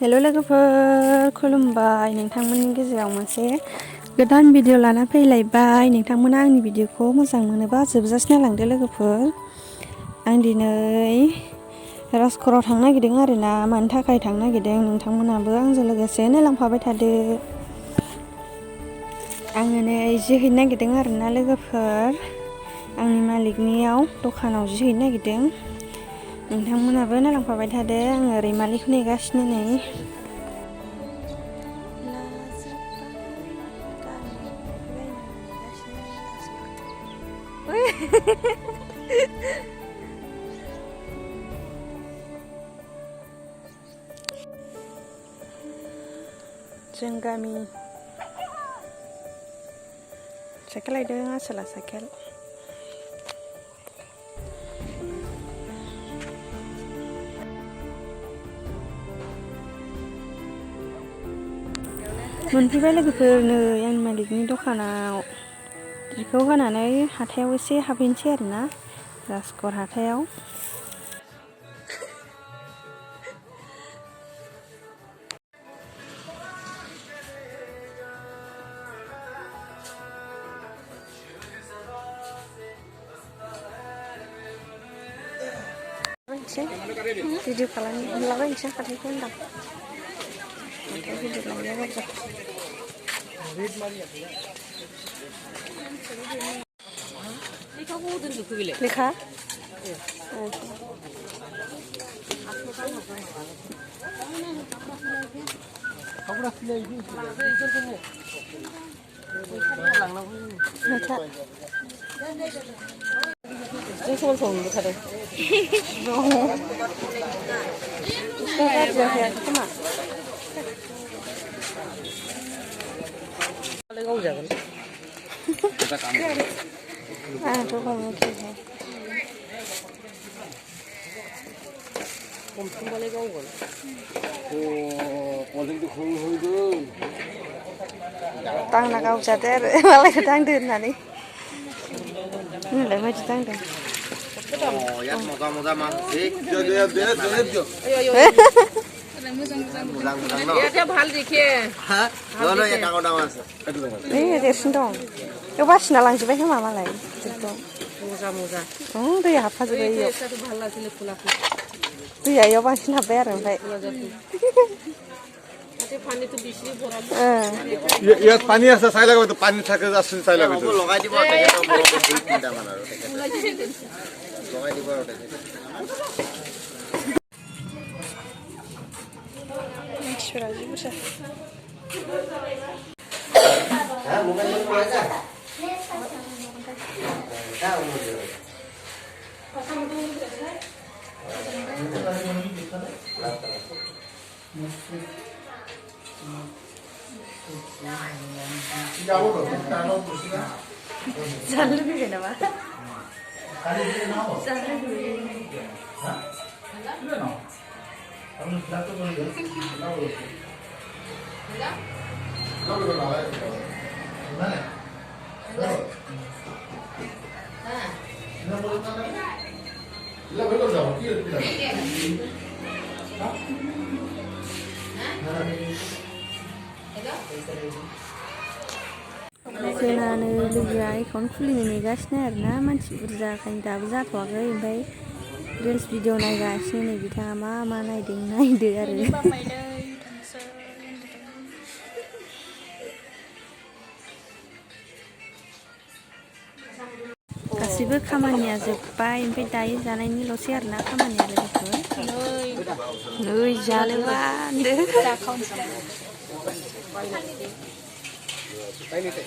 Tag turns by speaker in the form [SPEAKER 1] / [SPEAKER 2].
[SPEAKER 1] हेल' लोगोफोर खुलुमबाय। नोंथांमोननि गेजेराव मोनसे गोदान भिडिअ लाना फैलायबाय। नोंथांमोना आंनि भिडिअखौ मोजां मोनोबा जोबजासिम नायलांदो लोगोफोर। आं दिनै राजघराव थांनो नागिरदों आरोना। मानि थाखाय थांनो नागिरदों नोंथांमोनाबो आंजों लोगोसे नायलांफाबाय थादो। आङो नै जि हैनो नागिरदों आरोना लोगोफोर। आंनि मालिकनियाव दखानाव जि हैनो नागिरदों। नोंथांमोनाबो नायलांफाबाय थादो। आङो रैमालिखौ नेगासिनो नै। जों गामि साइकेल लायदों आसोला साइकेल। मोनफैबाय लोगोफोर नै आंनि मालिकनि दखानाव। जिखौ होनानै हाथायाव एसे हाबहैनोसै आरोना, राजघर हाथायाव। भिडिअ खालामलाबायनोसै हाथायखौ होनदां। हाथायाव भिडिअ लांनाया गाज्रि। लेखा आंथ' हमनोसै।
[SPEAKER 2] हमथुमबालाय गावगोन।
[SPEAKER 1] दांना गावजादो आरो मालायखौ दांदो होननानै। नोंलाय मायदि दांदों? देरसिन दं। बेयाव बासिना लांजोब्बाय खोमा मालाय गिदिरखौ। दैया हाबफाजोब्बाय इयाव। दैया इयाव बांसिन हाब्बाय आरो ओमफ्राय।
[SPEAKER 3] ইয়াত পানী আছে চাই লাগবে তো পানী থাকে যাচ্ছে চাই লাগবে তো লগাই দিব
[SPEAKER 1] जानो लुबैबाय नामा? जानो लुबैबाय। जोंहानो लोगोआ एकाउन्ट खुलिनो नेगासिनो आरोना। मानसि बुरजाखायनो दाबो जाथ'वाखै। ओमफ्राय रिल्स भिडिअ नायगासिनो नै बिथाङा। मा मा नायदों नायदो आरो। गासिबो खामानिया जोब्बाय। ओमफ्राय दायो जानायनिल'सै आरोना खामानिया लोगोफोर। नै जानोबा होनदो।